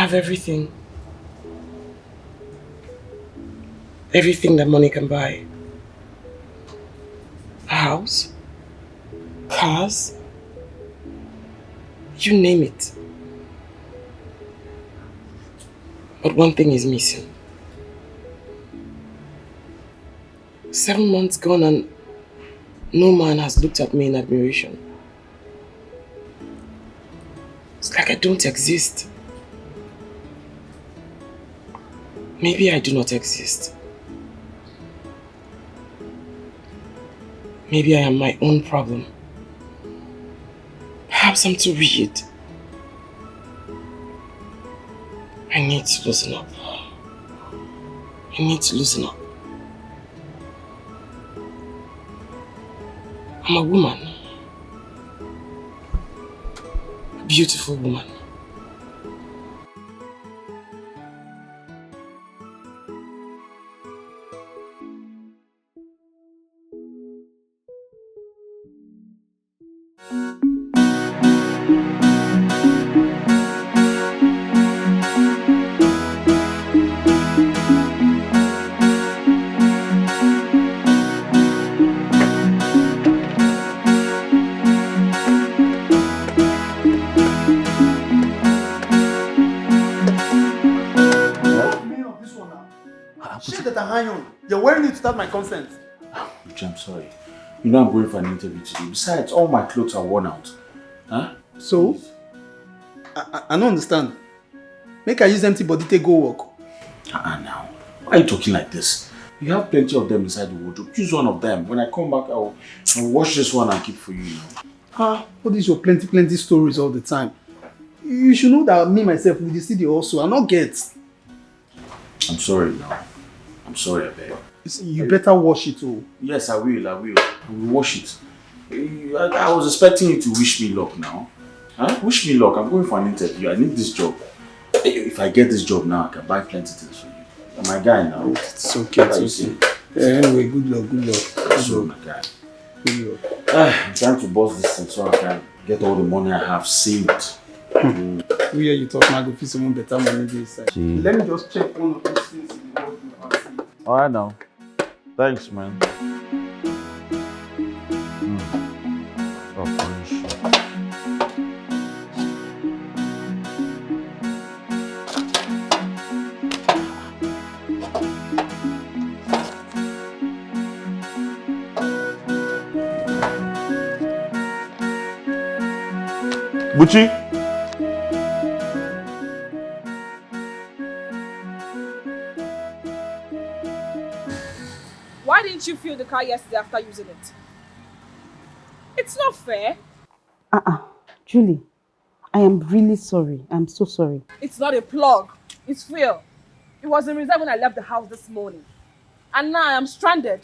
have everything. Everything that money can buy. A house, cars, you name it. But one thing is missing. 7 months gone and no man has looked at me in admiration. It's like I don't exist. Maybe I do not exist. Maybe I am my own problem. Perhaps I'm too rigid. I need to loosen up. I need to loosen up. I'm a woman. A beautiful woman. You're wearing it without my consent. I'm sorry. You know I'm going for an interview today. Besides, all my clothes are worn out. Huh? So? I don't understand. Make I use empty body to go work. Now. Why are you talking like this? You have plenty of them inside the wardrobe. Choose one of them. When I come back, I'll wash this one and keep for you now. All these your plenty stories all the time. You should know that me myself with the city also. I not get. I'm sorry now. I'm sorry, I beg. You better wash it all. Yes, I will. I will wash it. I was expecting you to wish me luck now. Huh? Wish me luck. I'm going for an interview. I need this job. If I get this job now, I can buy plenty things for you. You're my guy now. It's okay. It's okay. Anyway, good luck. So, my guy. Good luck. I'm trying to boss this thing so I can get all the money I have saved. We hear you talk now, go feel someone better money this side. Let me just check one of these things in the world. Alright now. Thanks, man. Oh, finish. Buchi? Why didn't you fill the car yesterday after using it? It's not fair. Julie, I am really sorry. I'm so sorry. It's not a plug. It's fuel. It was in reserve when I left the house this morning. And now I am stranded.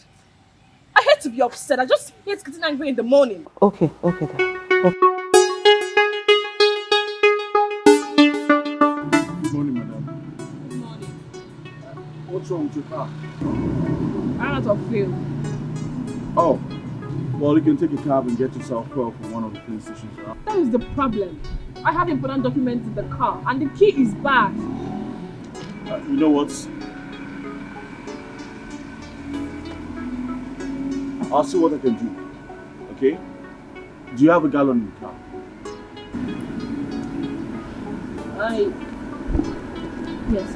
I hate to be upset. I just hate getting angry in the morning. Okay then. Okay. Good morning, madam. Good morning. What's wrong with your car? I'm out of fuel. Oh, well, you can take a cab and get yourself fuel from one of the police stations around. That is the problem. I have important documents in the car and the key is bad. You know what? I'll see what I can do. Okay? Do you have a gallon in the car? Yes.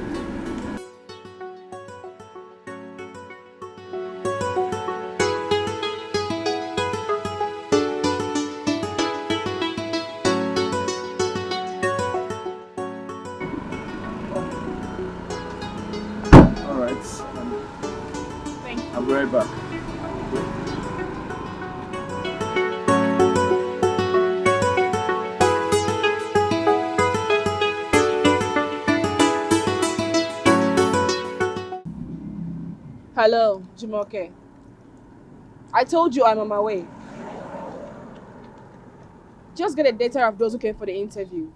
I'll be right back. Hello, Jumoke. I told you I'm on my way. Just get a data of those who came for the interview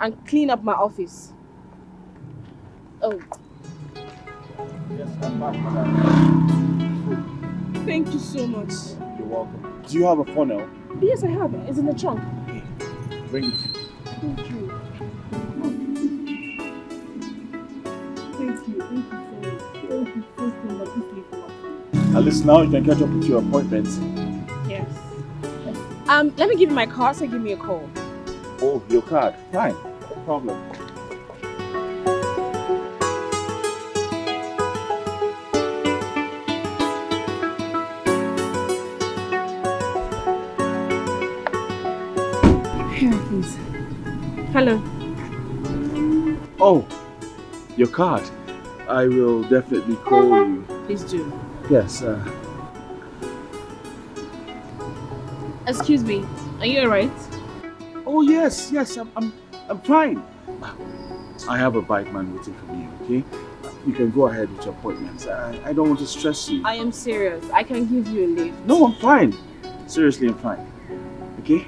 and clean up my office. Oh. Yes, I'm back, madam. Thank you so much. You're welcome. Do you have a funnel? Yes, I have it. It's in the trunk. Bring it. Thank you. At least now you can catch up with your appointments. Yes. Let me give you my card, so give me a call. Oh, your card. Fine. No problem. Here, please. Hello. Oh, your card. I will definitely call you. Please do. Yes. Excuse me. Are you alright? Oh yes, yes. I'm fine. I have a bike man waiting for me. Okay. You can go ahead with your appointments. I don't want to stress you. I am serious. I can give you a lift. No, I'm fine. Seriously, I'm fine. Okay.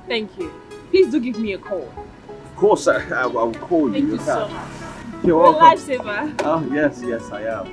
Thank you. Please do give me a call. Of course, I will call you. Thank you so much. You're You're a welcome. lifesaver. Oh yes, yes, I am.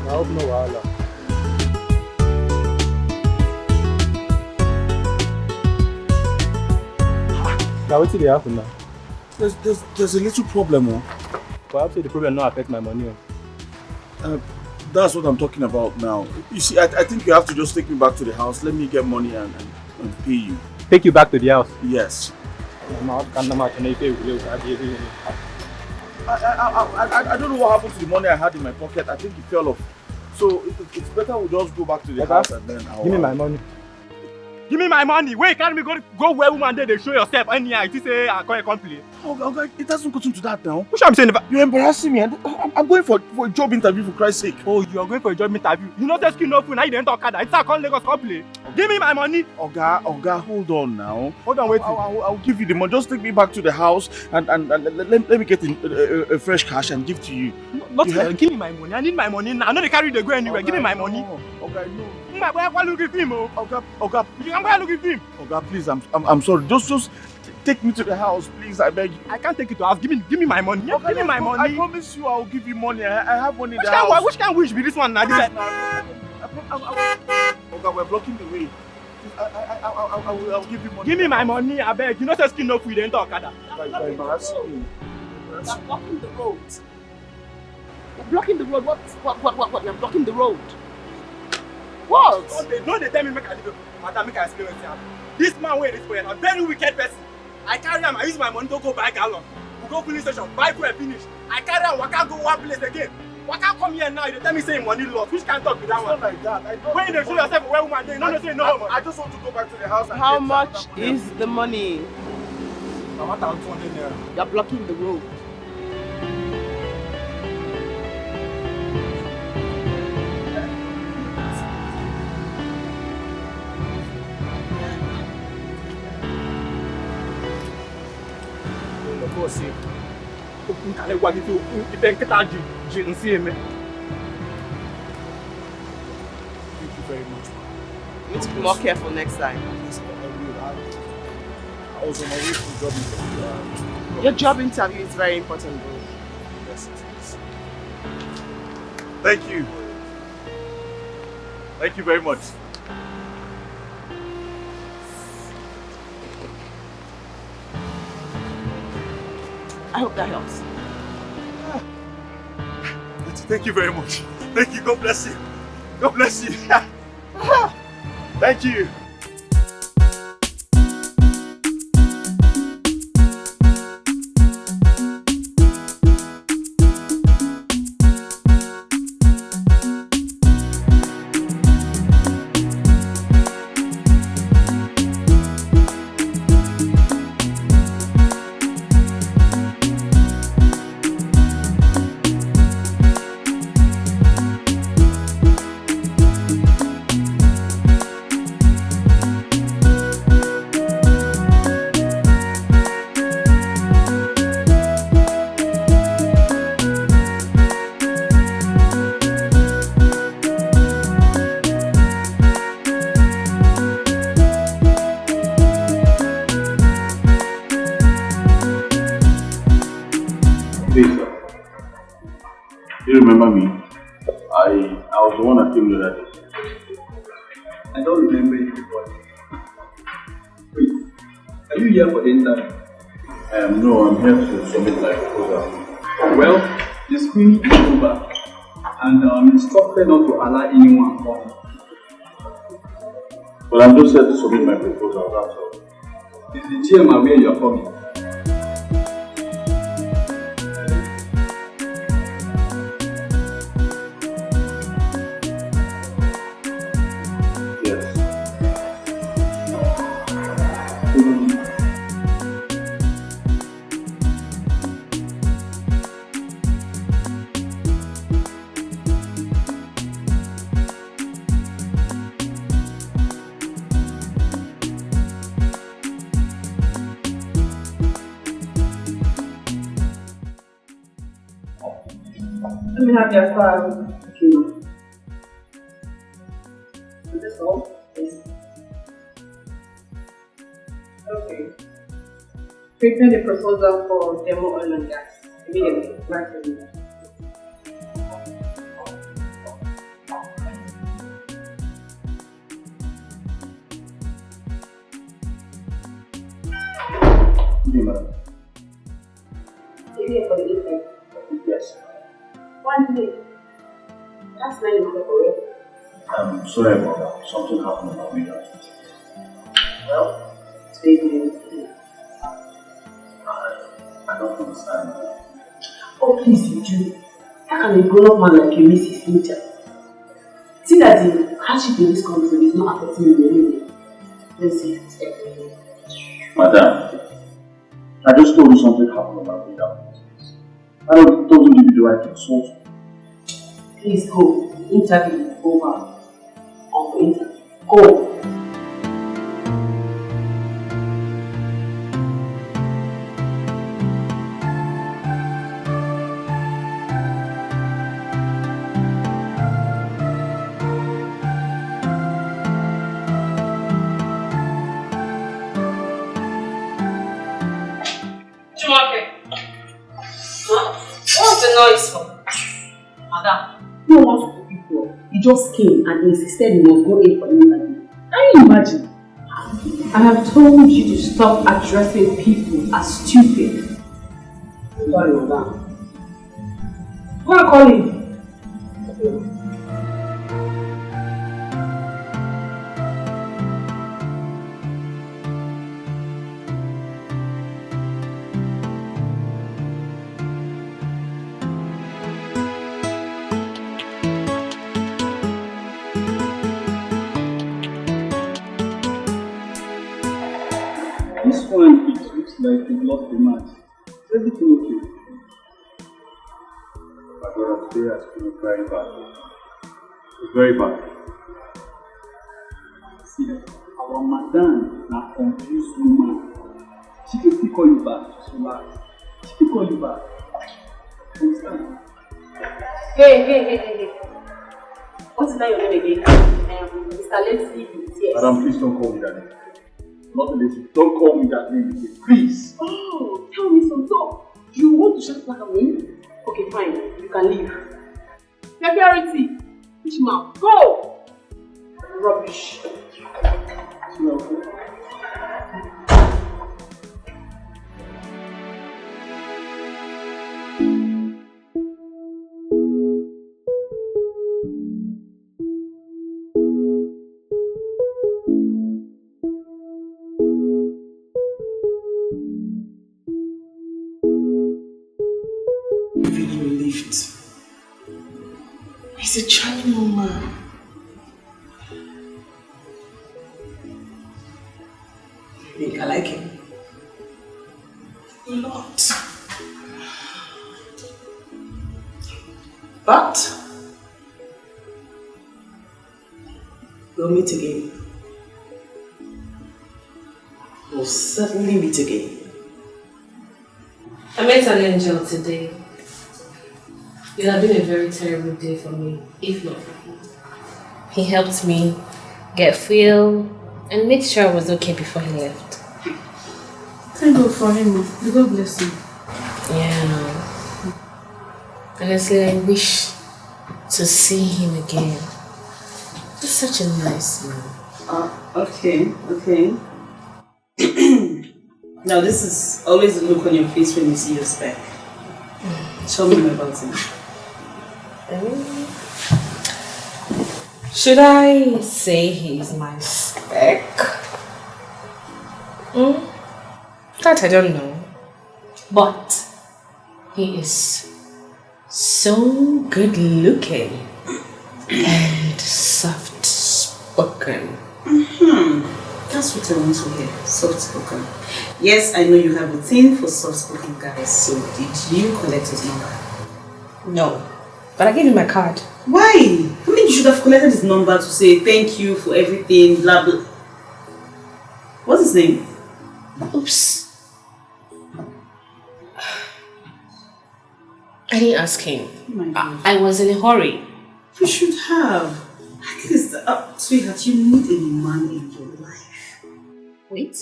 I hope no wahala. Now what did happen now? There's a little problem, oh. Perhaps the problem not affect my money. That's what I'm talking about now. You see, I think you have to just take me back to the house. Let me get money and pay you. Take you back to the house. Yes. I don't know what happened to the money I had in my pocket. I think it fell off. So it's better we just go back to the house and then I'll... Give me my money. Give me my money. Wait, can't we go where woman there they show yourself anyhow? You say I can't complain. Oh, it hasn't gotten to that now. Which I'm saying about You're embarrassing me. I'm going for a job interview for Christ's sake. oh, you are going for a job interview. You know that skin no food, now you didn't talk that. It's a call Lagos complain. Give me my money. Oga, hold on now. Hold on, wait. I'll give you the money. Just take me back to the house and let me get a fresh cash and give to you. Not Yeah. give me my money. I need my money now. I know they carry the go anywhere. Give me my money. Okay, no. My boy, go look at him. Oh. Oga, You can go look at him. Oga, please, I'm sorry. Just take me to the house, please. I beg you. I can't take it to house. Give me my money. Oga, Give me my I money. promise you, I'll give you money. I have money in Which the house. kind wish be this one now? This Oga, we're blocking the way. I'll give you money. give me my money, I beg. You know, say skin no food, then talk that. You're embarrassing me. You're blocking the road. You're blocking the road. What? You're blocking the road. What? Don't they tell me make I leave. Madam, make I explain what happened. This man where this boy a very wicked person. I carry him, I use my money to go buy gallon. We go police station, buy fuel finish. I carry him, waka go one place again. Waka come here now, you tell me say money lost. Which can talk with that It's one? not like that. I don't When you show yourself where woman, you don't say no. I just want to go back to the house and How get much some is the money? You're blocking the road. Você, o cara igual que tem que estar de em cima. Thank you very much. You need to be more careful next time. I was on my way to job interview. Your job interview is very important, bro. Yes, it is. Thank you. Thank you very much. I hope that helps. Thank you very much. Thank you. God bless you. God bless you. Thank you. remember me? I was the one that came the other day. I don't remember you, but wait, are you here for the interview? No, I'm here to submit my proposal. Well, the screening is over, and I'm instructed not to allow anyone come. But I'm just here to submit my proposal, that's all. Is the GM aware you are coming? Yes. Let me have your file. Okay. Is this all? Yes. Okay. Prepare the proposal for demo oil and gas. Immediately. Right away. Okay, madam. You're here for the evening. Yes. One day. That's 9 o'clock already. I'm sorry about that. Something happened on my way down. Well, today's the evening. I don't understand. Oh, please, Julie. How can a grown-up man like you miss his future? See that the hardship in this country is not affecting you in any way. Let's see. Madam, I just told you something happened on my way down. I don't, it doesn't give you the right to insult me. Please go. The interview is over. On the interview. Go. What's the noise for? Madam, no one to people. He just came and insisted he must go in for an interview. Can you imagine? I have told you to stop addressing people as stupid. Sorry, madam. Go and call him. This one, it looks like you lost the match. Is everything okay? My brother today has been very bad. It's very bad. See, our madam is a confused woman. She can still call you back, just relax. She can call you back. Understand? Hey. What's that your name again? Mr. Neltv, yes. Madam, please don't call me that name. Not lazy. Don't call me that name again, please. Oh, tell me some talk. You want to shut back at me? Okay, fine. You can leave. Security. Which man? Go! Rubbish. No. Feeling relieved. He's a charming woman. I think I like him. A lot. But we'll meet again. We'll certainly meet again. I met an angel today. It had been a very terrible day for me, if not for him. He helped me get fuel and made sure I was okay before he left. Thank God for him. May God bless him. Yeah. Honestly, I wish to see him again. He's such a nice man. Okay, okay. Now this is always the look on your face when you see your spec. Tell me more about him. Should I say he's my spec? That I don't know. But he is so good looking and soft spoken. That's what I want to hear. Soft spoken. Yes, I know you have a thing for soft spoken guys. So did you collect his number? No. But I gave him my card. Why? I mean, you should have collected his number to say thank you for everything, blah blah. What's his name? Oops. I didn't ask him. Oh my God. I was in a hurry. You should have. At least, sweetheart, you need a man in your life. Wait.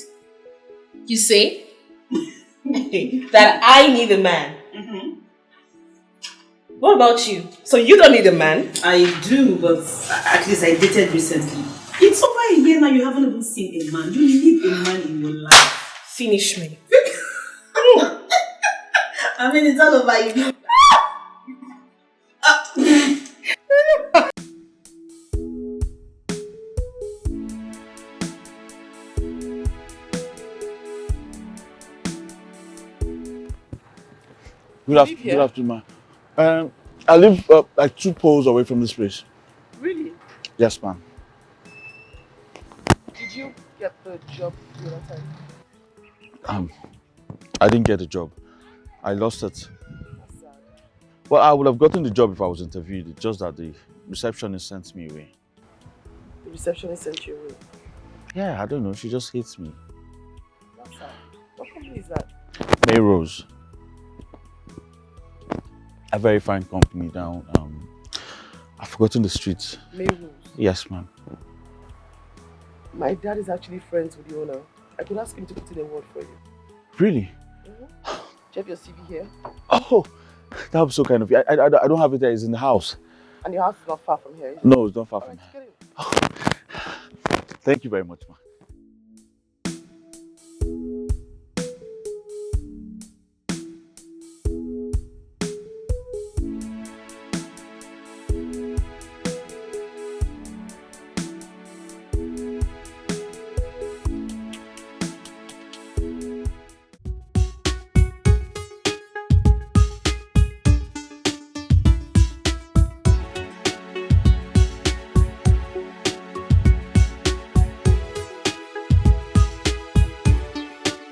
You say? That I need a man? What about you? So you don't need a man? I do, but at least I dated recently. It's over a year now, you haven't even seen a man. You need a man in your life. Finish me. I mean, it's all over you. Good afternoon, ma'am. I live like 2 poles away from this place. Really? Yes, ma'am. Did you get the job the other time? I didn't get the job. I lost it. That's sad. Well, I would have gotten the job if I was interviewed. It's just that the receptionist sent me away. The receptionist sent you away. Yeah, I don't know. She just hates me. That's sad. What company is that? Mayrose. A very fine company down. I've forgotten the streets. Mayrose. Yes, ma'am. My dad is actually friends with the owner. I could ask him to put in a word for you. Really? Do you have your CV here? Oh, that was so kind of you. I don't have it there. It's in the house. And your house is not far from here, is it? No, it's not far from Alright, here. get in. Thank you very much, ma'am.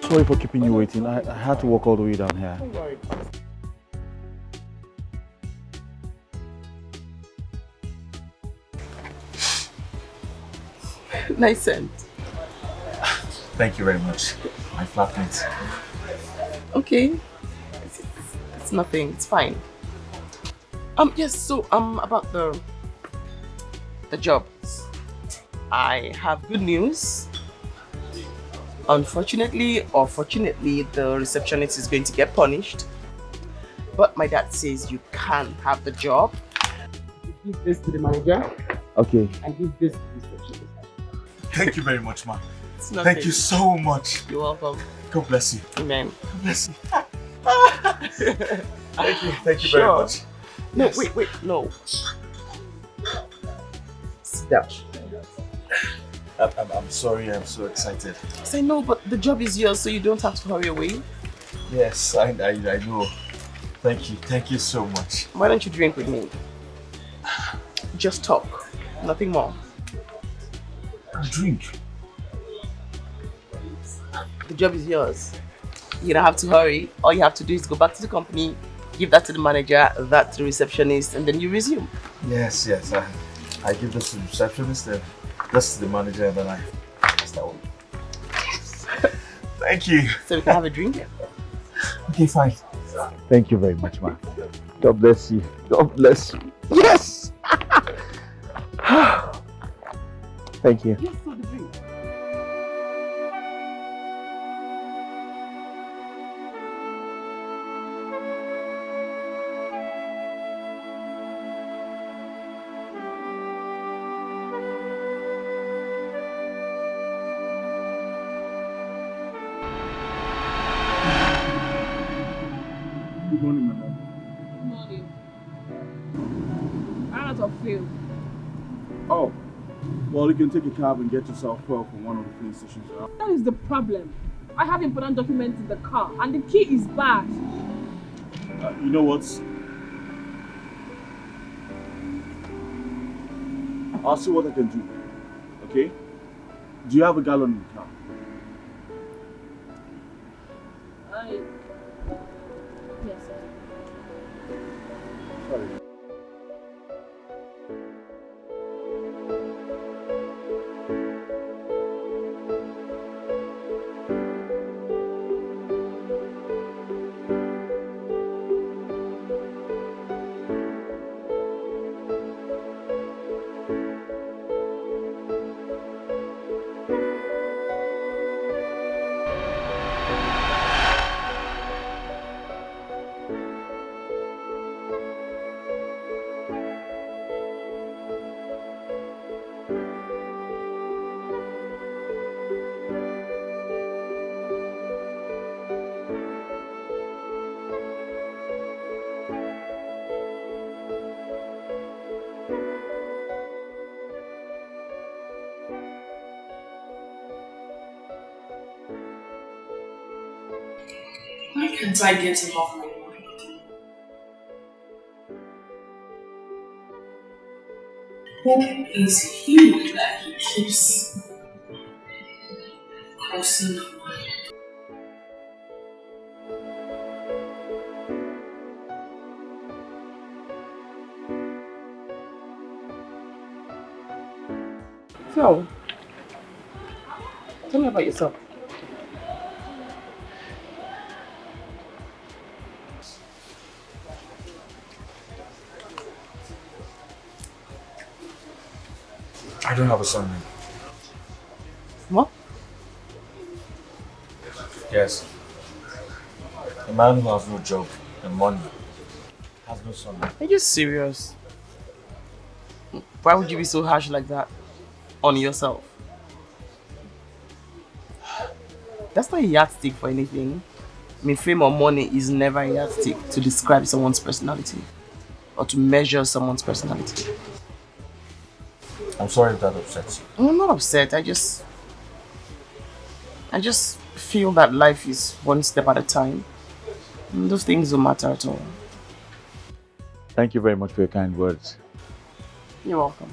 Sorry for keeping you waiting. I had to walk all the way down here. Don't worry. Nice scent. Thank you very much, my flatmates. Okay. It's nothing. It's fine. Yes, so about the job. I have good news. Unfortunately or fortunately, the receptionist is going to get punished. But my dad says you can have the job. You give this to the manager Okay. and give this to the receptionist. Thank you very much, ma. It's nothing. Thank you so much. You're welcome. God bless you. Amen. God bless you. Thank you very Sure. much. No, Yes. wait, no. Sit down. I'm sorry, I'm so excited. Say no, but the job is yours, so you don't have to hurry away. Yes, I know. Thank you so much. Why don't you drink with me? Just talk, nothing more. Drink. The job is yours. You don't have to hurry. All you have to do is go back to the company, give that to the manager, that to the receptionist, and then you resume. Yes. I give this to the receptionist, then this to the manager, and then I pass that one. Thank you. So we can have a drink. Okay, fine. Thank you very much, ma. God bless you. God bless you. Yes! Thank you. Yes, so the drink. Good morning, madam. Good morning. I'm out of fuel. Oh, well, you can take a cab and get yourself fuel from one of the police stations around. That is the problem. I have important documents in the car and the key is bad. You know what? I'll see what I can do. Okay? Do you have a gallon in the car? Yes, sir. Sorry. Why can't I get him off my mind? Who is he that he keeps crossing my mind? So, tell me about yourself. I don't have a son. What? Yes. A man who has no job and money has no son. Are you serious? Why would you be so harsh like that on yourself? That's not a yardstick for anything. I mean, fame or money is never a yardstick to describe someone's personality or to measure someone's personality. I'm sorry if that upsets you. I'm not upset. I just feel that life is one step at a time. And those things don't matter at all. Thank you very much for your kind words. You're welcome.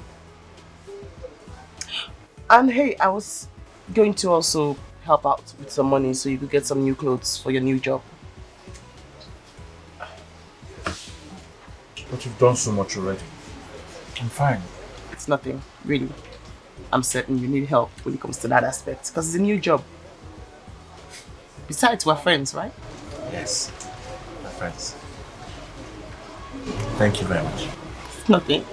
And hey, I was going to also help out with some money so you could get some new clothes for your new job. But you've done so much already. I'm fine. It's nothing, really. I'm certain you need help when it comes to that aspect because it's a new job. Besides, we're friends, right? Yes, my friends. Thank you very much. It's nothing.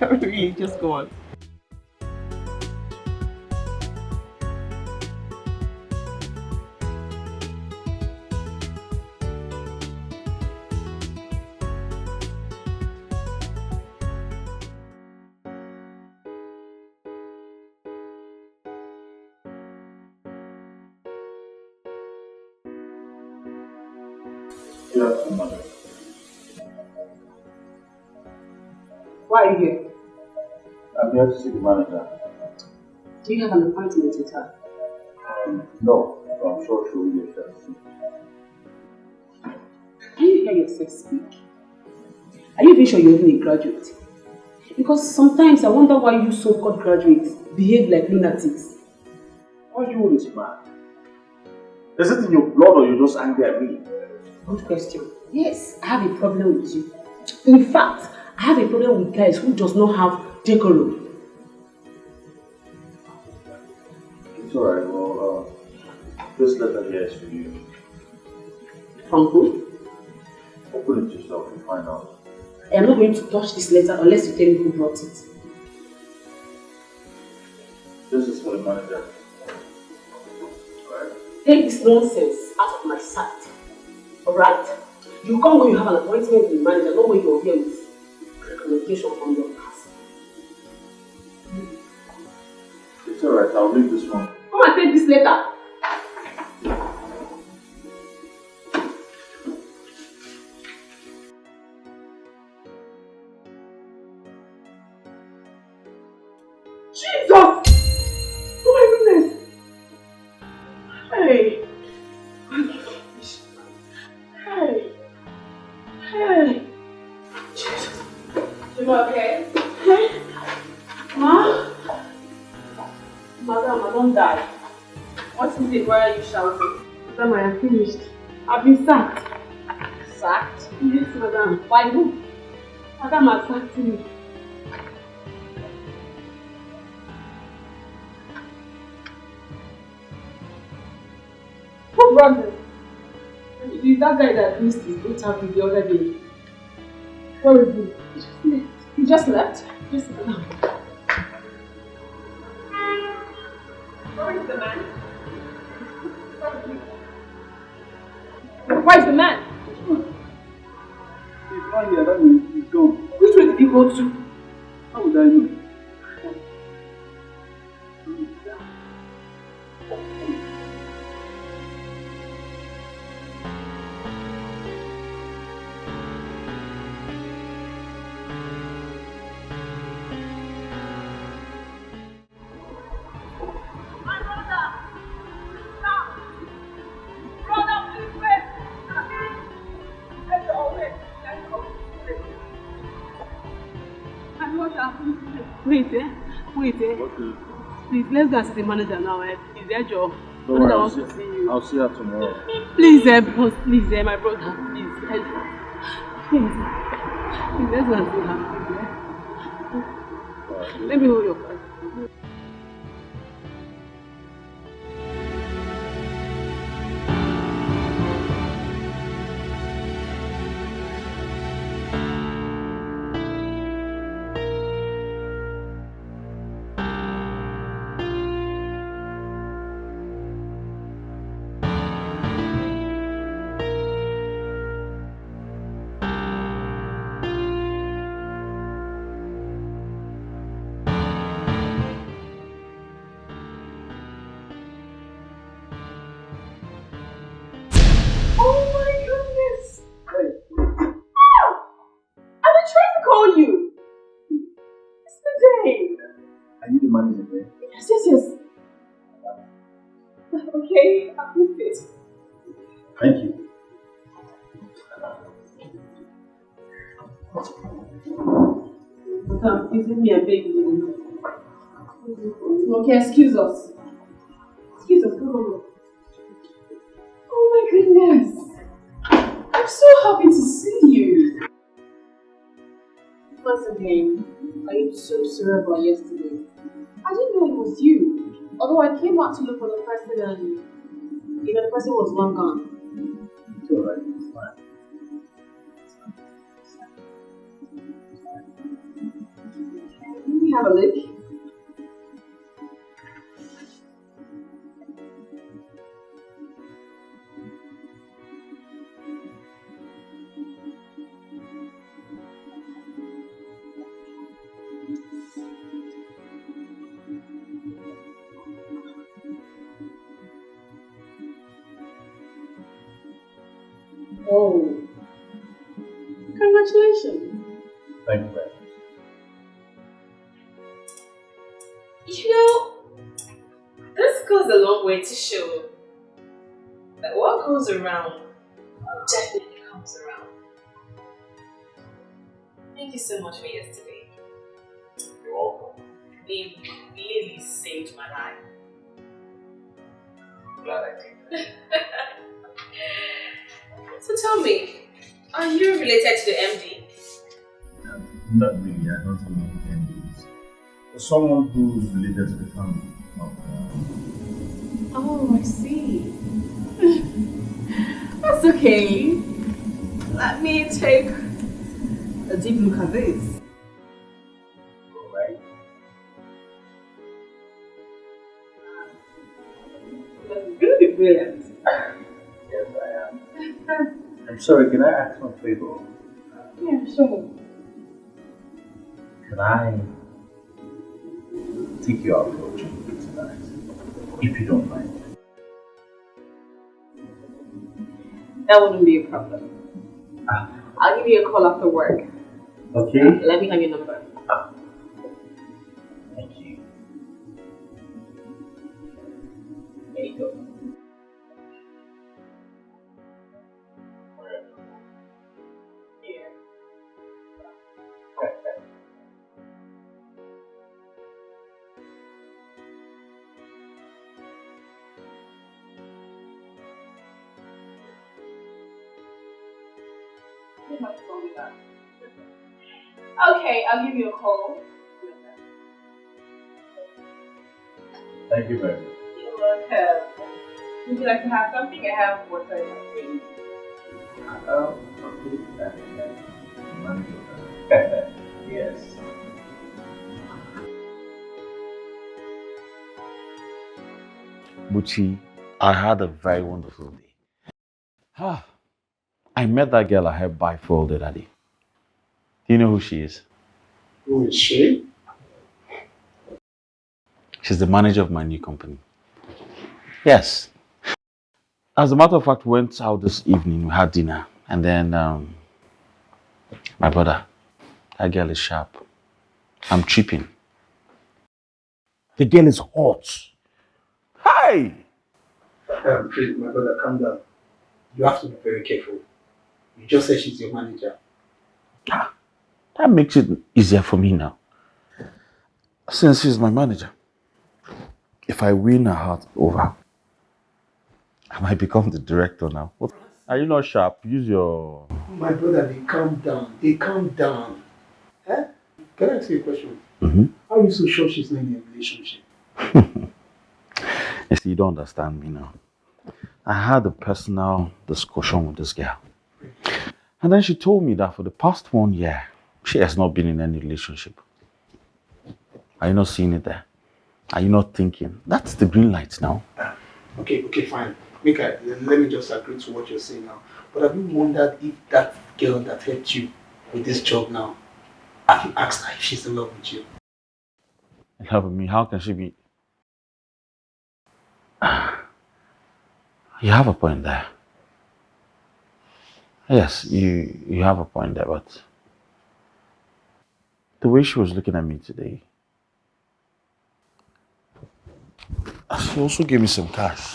Really, just go on. Good afternoon, mother. Why are you here? I'm here to see the manager. Do you have an appointment with her? No, but I'm sure she'll be here soon. Can you hear yourself speak? Are you even sure you're even a graduate? Because sometimes I wonder why you so-called graduates behave like lunatics. Why you always mad? Is it in your blood or you're just angry at me? Good question. Yes, I have a problem with you. In fact, I have a problem with guys who does not have decorum. It's alright, well, this letter here is for you. From who? Open it yourself and find out. I am not going to touch this letter unless you tell me who brought it. This is for the manager. Alright? Take this nonsense out of my sight. Alright? You come when you have an appointment with the manager, not when you're here with recommendation from your past. It's alright, I'll read this one. Come and take this letter. Jesus! Oh my goodness! Hey! Hey! Hey! Jesus! You okay? Hey! Ma? Madam, I don't die. What is it? Why are you shouting? Madam, I am finished. I've been sacked. Sacked? Yes, madam. By who? Madam has sacked me. What brought him? It is that guy that missed his interview the other day. Where is he? He just left. He just left? Yes, madam. Where is the man? Where is the man? He's not here, that means he's gone. Which way did he go to? How would I know? Please, let's go and see the manager now. It's their job. Don't worry, Wants to see you. I'll see her tomorrow. Please, boss, please, my brother, please. Please, let's go and see her. Let me hold your phone. Yes. Okay, I missed it. Thank you. Madam, isn't me a baby? Okay, excuse us. Go. Oh my goodness. I'm so happy to see you. Once again, I am so sorry about yesterday. I didn't know it was you. Although I came out to look for the person and the person was long gone. It's alright, it's fine. Let me have a look. Oh, congratulations. Thank you very much. This goes a long way to show that what goes around definitely comes around. Thank you so much for yesterday. You're welcome. You really saved my life. Glad I did. So tell me, are you related to the MD? Not really, I don't know MDs. For someone who's related to the family. Oh, I see. That's okay. Let me take a deep look at this. Alright. That's really brilliant. Yes, I am. I'm sorry, can I ask one favor? Yeah, sure. Can I take you out for a drink tonight? If you don't mind. That wouldn't be a problem. I'll give you a call after work. Okay. Let me have your number. Thank you. There's nothing wrong with that. Okay, I'll give you a call. Thank you very much. You're welcome. Would you like to have something? I have water in my fridge. Okay. Yes. Buchi, I had a very wonderful day. Ah, I met that girl I helped buy for the other day. Do you know who she is? Who is she? She's the manager of my new company. Yes. As a matter of fact, we went out this evening, we had dinner, and then my brother, that girl is sharp. I'm tripping. The girl is hot. Hi! Please, my brother, calm down. You have to be very careful. You just said she's your manager. Ah, that makes it easier for me now. Since she's my manager, if I win her heart over, I might become the director now. What? Are you not sharp? Use your... My brother, they calm down. They calm down. Eh? Can I ask you a question? Mm-hmm. How are you so sure she's not in a relationship? You see, you don't understand me now. I had a personal discussion with this girl. And then she told me that for the past 1 year, she has not been in any relationship. Are you not seeing it there? Are you not thinking? That's the green light now. Okay, fine. Mika, let me just agree to what you're saying now. But have you wondered if that girl that helped you with this job now, have you asked her if she's in love with you? In love with me? How can she be? You have a point there. Yes, you have a point there, but the way she was looking at me today, she also gave me some cash.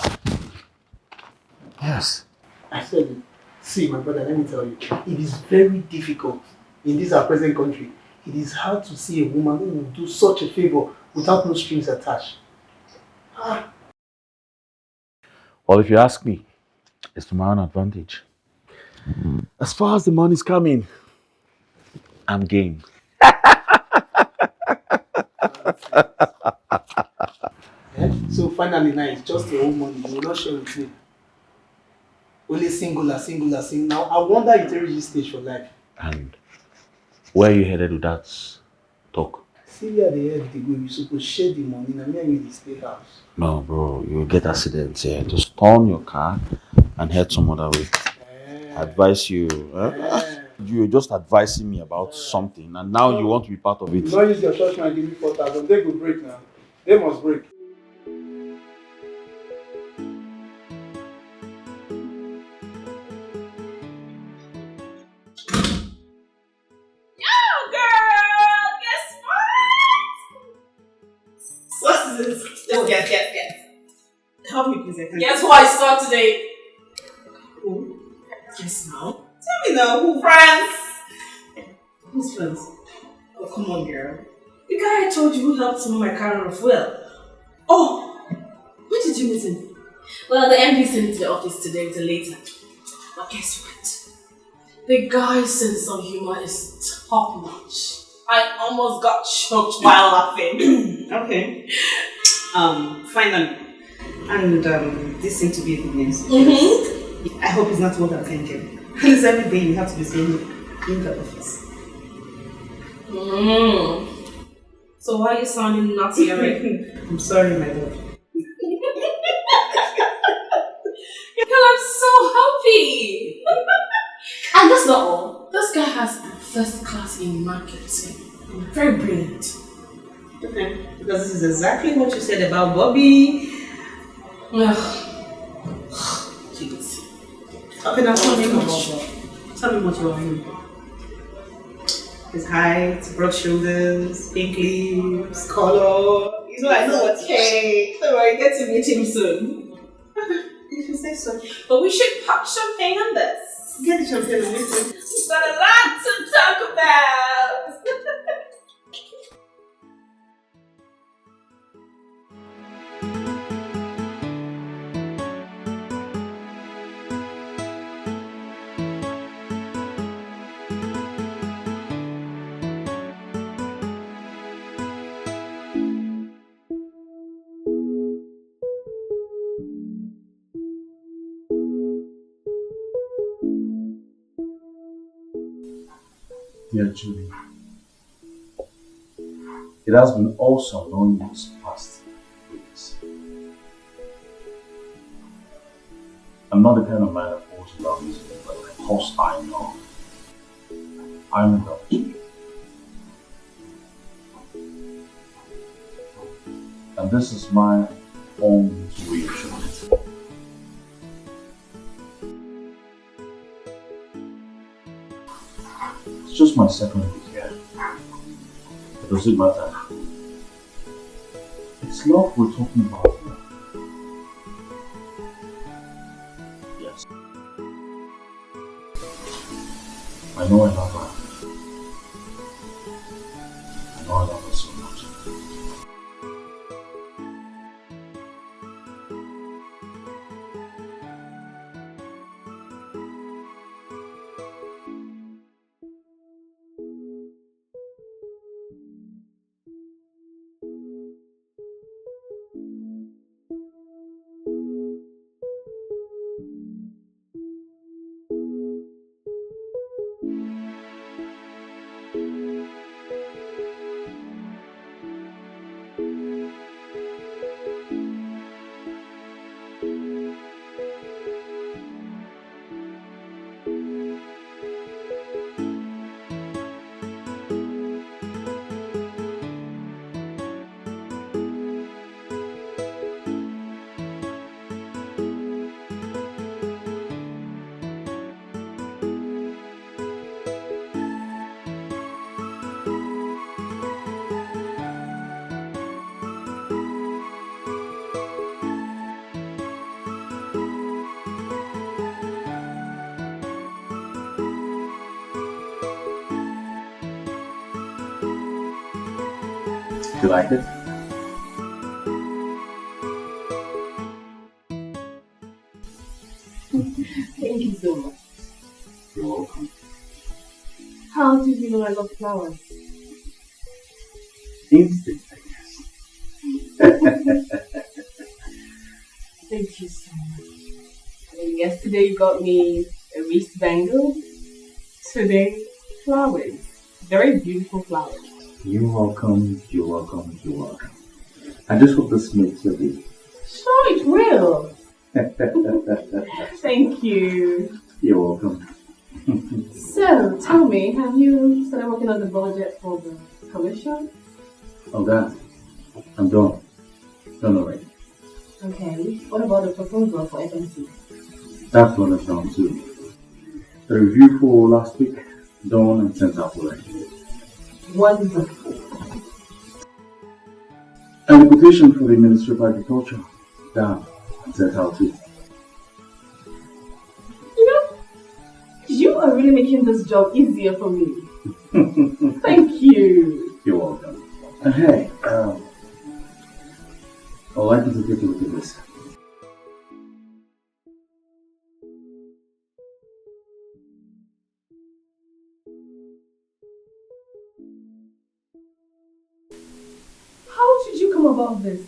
Yes. I said it. See, my brother, let me tell you, it is very difficult in this our present country. It is hard to see a woman who will do such a favor without no strings attached. Well, if you ask me, it's to my own advantage. As far as the money's coming, I'm game. So finally now it's just your own money. You will not share with me. Only singular. Now I wonder if you reach this stage for life. And where are you headed with that talk? See where the head they go, you supposed share the money. Now me and you dey stay house. No, bro, you'll get accidents here. Just turn your car and head some other way. Advise you. You're just advising me about something, and now you want to be part of it. You don't use your church man give me 4,000. They go break now. They must break. Oh, girl! Guess what? What's this? Oh, yes. Help me, please. Guess who I saw today? Who? Yes, now. Tell me now, who? Friends. Who's friends? Oh, come on, girl. The guy I told you who helped me my car off well. Oh, when did you meet him? Well, the MD sent me to the office today with a letter. But guess what? The guy's sense of humor is top notch. I almost got choked while laughing. Okay. Finally. And this seems to be a good news. I hope it's not what I'm thinking. Because every day you have to be saying in the office. So why are you sounding naughty already? I'm sorry, my love. Girl, I'm so happy. And that's not all. This guy has first class in marketing. Very brilliant. Okay. Because this is exactly what you said about Bobby. Jeez. Okay, now tell me what you are in. His height, broad shoulders, pink lips, color. You know, I know what's Okay, so I get to meet him soon. If you say so. But we should pop champagne on this. Get the champagne and listen. We've got a lot to talk about. Dear Julie, it has been awesome knowing you these past weeks. I'm not the kind of man that falls in love easily, but because I know I'm in love with you. And this is my own reassurance. It's just my second week here. It doesn't matter. It's love we're talking about. Yes. I know I love her. I know I love her so much. You like it? Thank you so much. You're welcome. How did you know I love flowers? Instinct, I guess. Thank you so much. I mean, yesterday you got me a wrist bangle. Today, flowers. Very beautiful flowers. You're welcome, you're welcome, you're welcome. I just hope this makes your day. Sure, it will. Thank you. You're welcome. So, tell me, have you started working on the budget for the commission? Oh, that. I'm done. Done already. Okay. What about the proposal for FMC? That one is done too. The review for last week, done and sent out already. What is it? And the quotation for the Ministry of Agriculture, done and sent out too. You know, you are really making this job easier for me. Thank you. You're welcome. And hey, I'd like you to take a look at this. How did you come about this?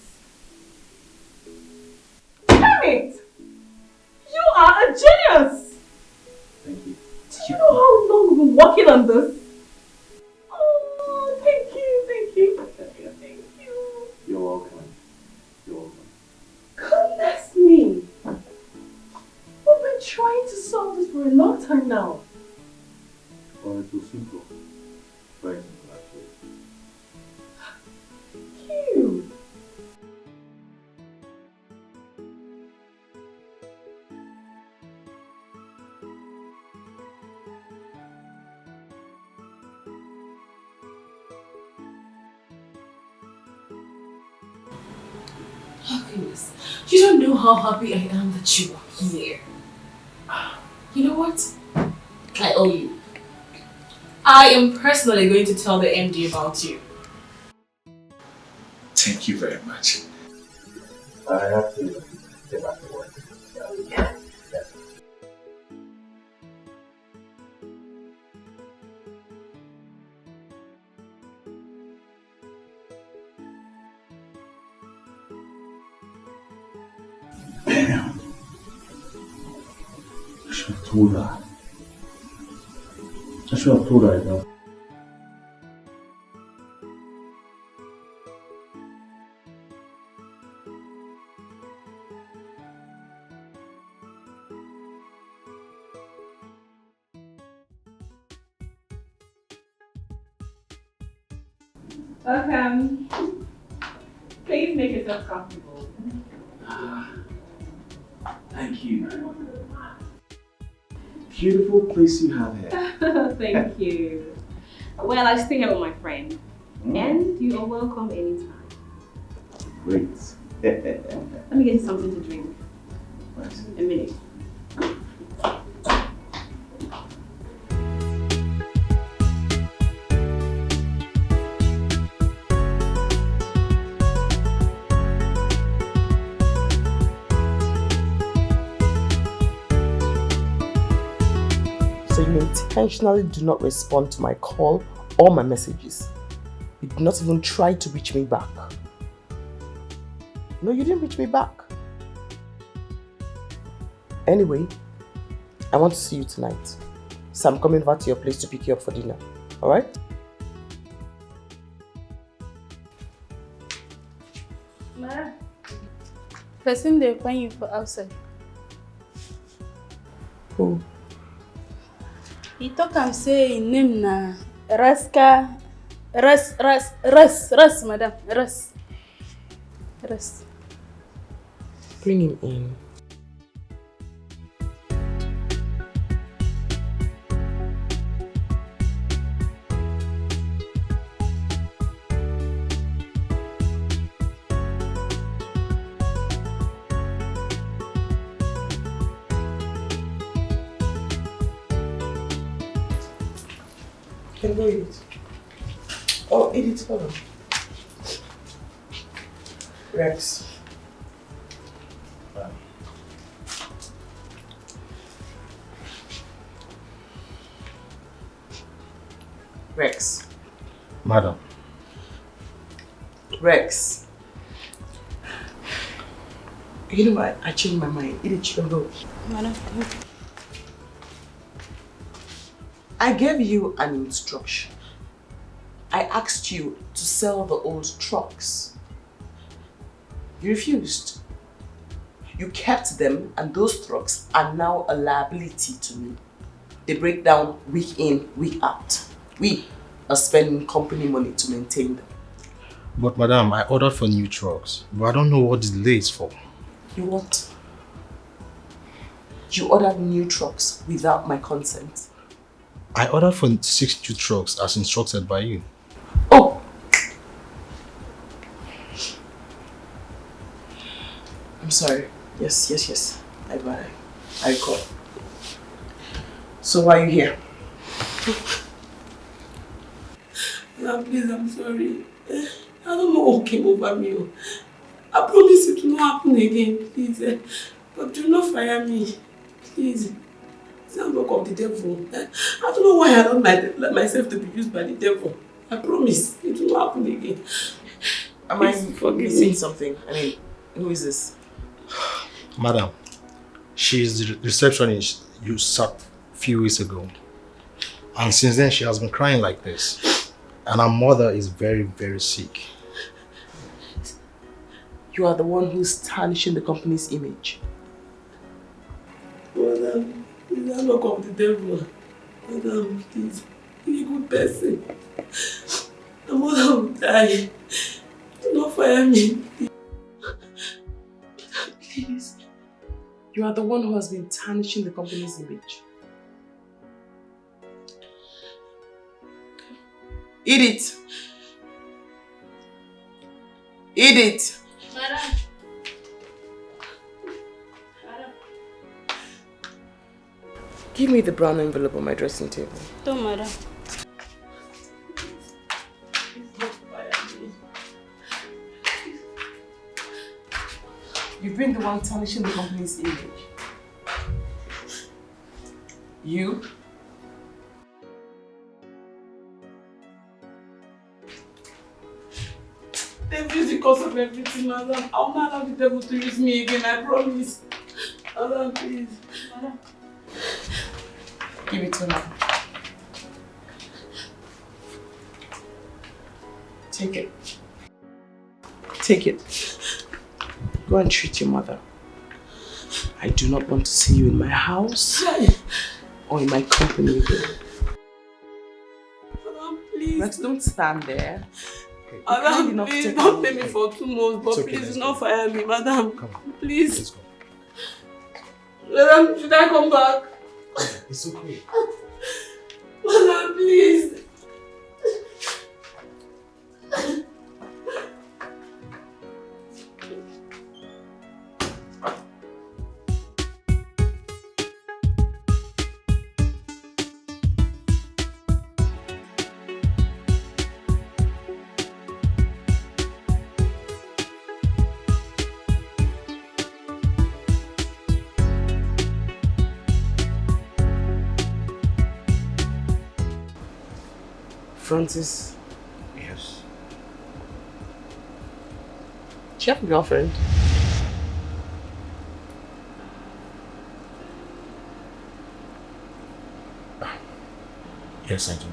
Damn it! You are a genius! Thank you. Did you know how long we've been working on this? Oh, thank you. You're welcome. You're welcome. Goodness me! We've been trying to solve this for a long time now. Well, it was simple. Very simple, actually. Thank you. Oh goodness. You don't know how happy I am that you are here. You know what? I owe you. I am personally going to tell the MD about you. Thank you very much. I have to get back to work. Yeah. Damn. I should have told her. I should have told her enough. Welcome. Please make yourself comfortable. Thank you. Beautiful place you have here. Thank you. Well, I stay here with my friend. And you are welcome anytime. Great. Let me get you something to drink. A minute. So you intentionally do not respond to my call or my messages. You did not even try to reach me back. No, you didn't reach me back. Anyway, I want to see you tonight. So I'm coming over to your place to pick you up for dinner. Alright? Ma, person they find you for outside. Who? He talk and say his name na Raska. Ras, madam. Ras. Bring him in. Can go eat it. Oh, eat it, hold on. Rex. Rex. Madam. Rex. You know what? I changed my mind. Eat it, you can go. Madam. I gave you an instruction. I asked you to sell the old trucks. You refused. You kept them, and those trucks are now a liability to me. They break down week in, week out. We are spending company money to maintain them. But madam, I ordered for new trucks, but I don't know what the delay is for. You what? You ordered new trucks without my consent. I ordered for 6 new trucks as instructed by you. Oh! I'm sorry. Yes. I recall. So why are you here? Now, please, I'm sorry. I don't know what came over me. I promise it will not happen again, please. But do not fire me, please. It's not work of the devil. I don't know why I allow myself to be used by the devil. I promise it will not happen again. Am I missing something? I mean, who is this? Madam, she is the receptionist you sacked a few weeks ago. And since then, she has been crying like this. And her mother is very, very sick. You are the one who's tarnishing the company's image. Madam, it's not work of the devil. Madam, please, be a good person. The mother will die. Do not fire me. Please. You are the one who has been tarnishing the company's image. Eat it. Eat it. Madam. Give me the brown envelope on my dressing table. Don't, madam. You've been the one tarnishing the company's image. You? They've used the cause of everything, madam. I'll not allow the devil to use me again, I promise. Madam, please. Madam. Give it to me. Take it. Take it. Go and treat your mother. I do not want to see you in my house or in my company again. Madam, please. please. Rex, don't stand there. Madam, please don't pay me for 2 months, but okay, please do not fire me, madam. Come on. Please. Let's go. Madam, should I come back? It's okay. Madam, please. Francis, Yes. do you have a girlfriend? Yes, I do.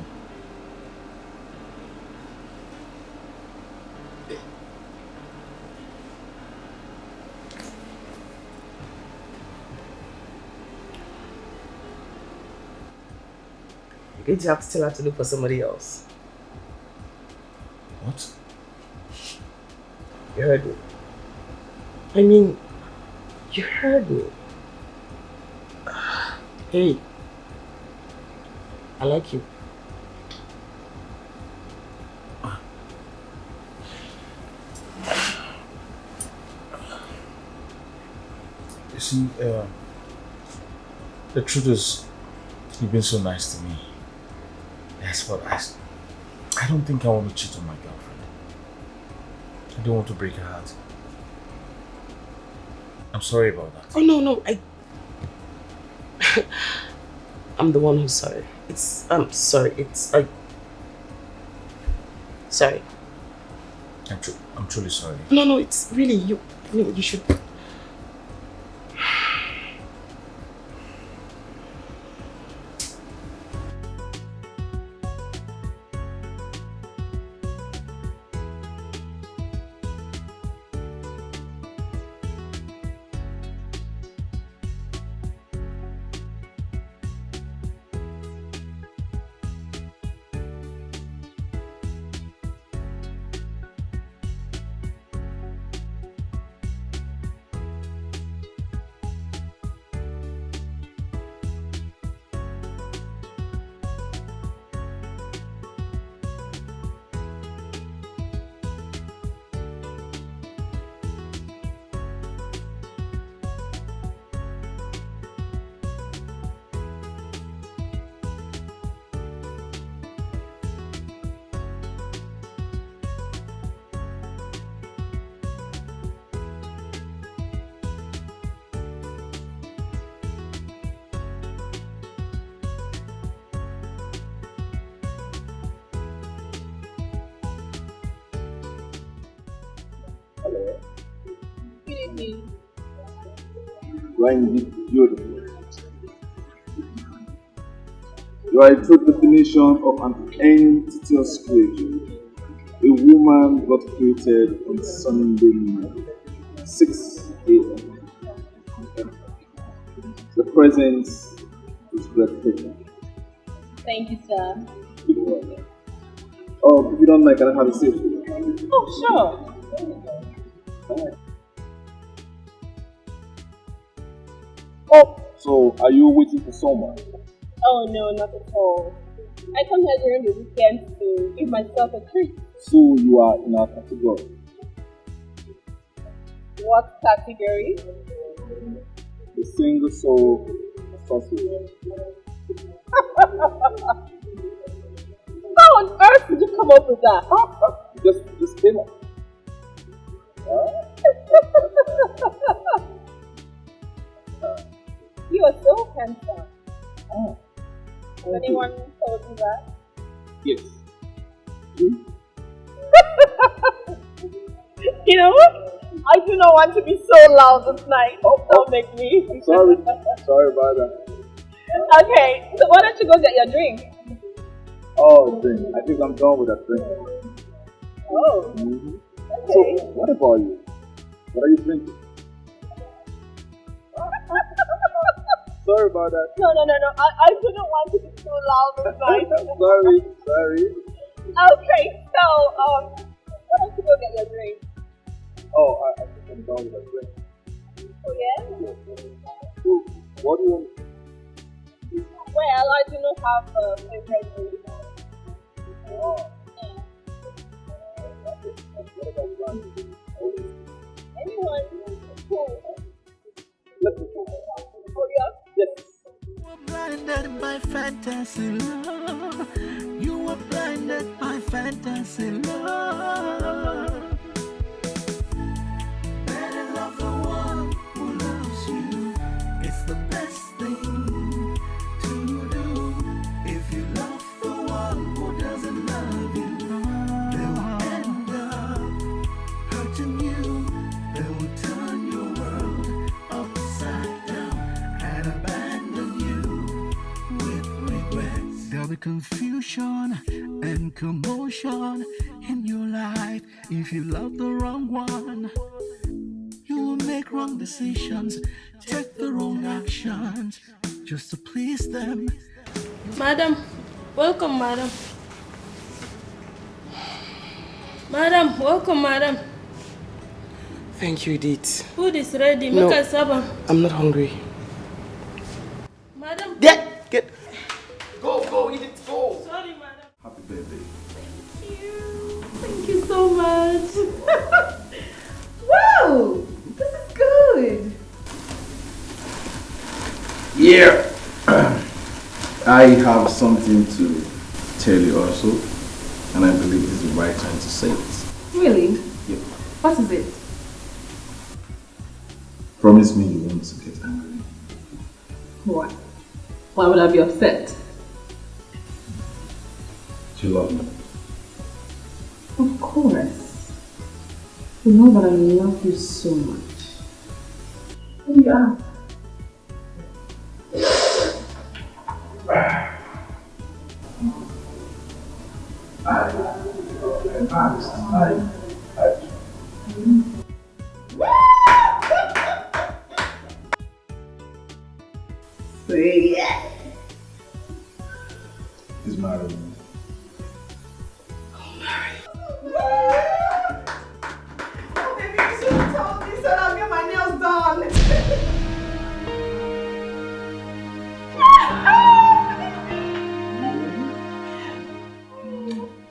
You're going to have to tell her to look for somebody else. What? You heard me. I mean, you heard me. Hey, I like you. You see, the truth is, you've been so nice to me. Yes, but I don't think I want to cheat on my girlfriend. I don't want to break her heart. I'm sorry about that. Oh no, I'm the one who's sorry. I'm sorry. Sorry. I'm truly sorry. No, it's really you. I mean, you should. Beautiful. You are a true definition of an entity creation. A woman got created on Sunday morning, 6 a.m. The presence is breathtaking. Thank you, sir. Oh, if you don't mind, can I have a seat? Oh, sure. Oh, so are you waiting for someone? Oh, no, not at all. I come here during the weekend to give myself a treat. So you are in our category. What category? The single soul associate. How on earth did you come up with that? Just came up. You are so handsome. Oh. Anyone told you that? Yes. You know what? I do not want to be so loud this night. Don't make me. I'm sorry. Sorry about that. Okay, so why don't you go get your drink? Oh, drink. I think I'm done with that drink. Oh. Mm-hmm. Okay. So, what about you? What are you drinking? Sorry about that. No. I do not want to be so loud this night. Sorry. Okay, so, why don't you go get your drink? Oh, I think I'm done with that drink. Oh, yeah? So, what do you want? Well, I do not have a favorite drink. Oh. What about one? Anyone? Cool. Let me go. Oh, yeah? Yes. You were blinded by fantasy love. You were blinded by fantasy love. Better love the one who loves you. It's the best thing to do. If you love the one who doesn't love you, they will end up hurting you. They will turn your world upside down and abandon you with regrets. There'll be confusion and commotion in your life if you love the wrong one. You will make wrong decisions, take the wrong actions just to please them. Madam, welcome, madam. Madam, welcome, madam. Thank you, Edith. Food is ready. No. Make us supper. I'm not hungry. Madam. Get. Go, Edith, go. Sorry, madam. Happy birthday. Thank you so much. Wow, this is good. Yeah. I have something to tell you also, and I believe this is the right time to say it. Really? Yep. What is it? Promise me you won't get angry. Why? Why would I be upset? Do you love me? Of course. You know that I love you so much. What do you ask? He's married. Oh, baby, you should have told me so I'll get my nails done.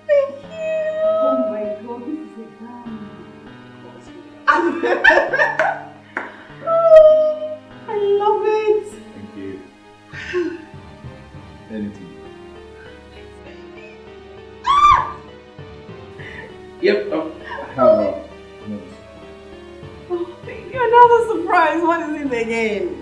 Thank you. Oh my god, this is a I love it. Thank you. Anything. Yep. I have a note. Oh, thank you. Another surprise. What is it again?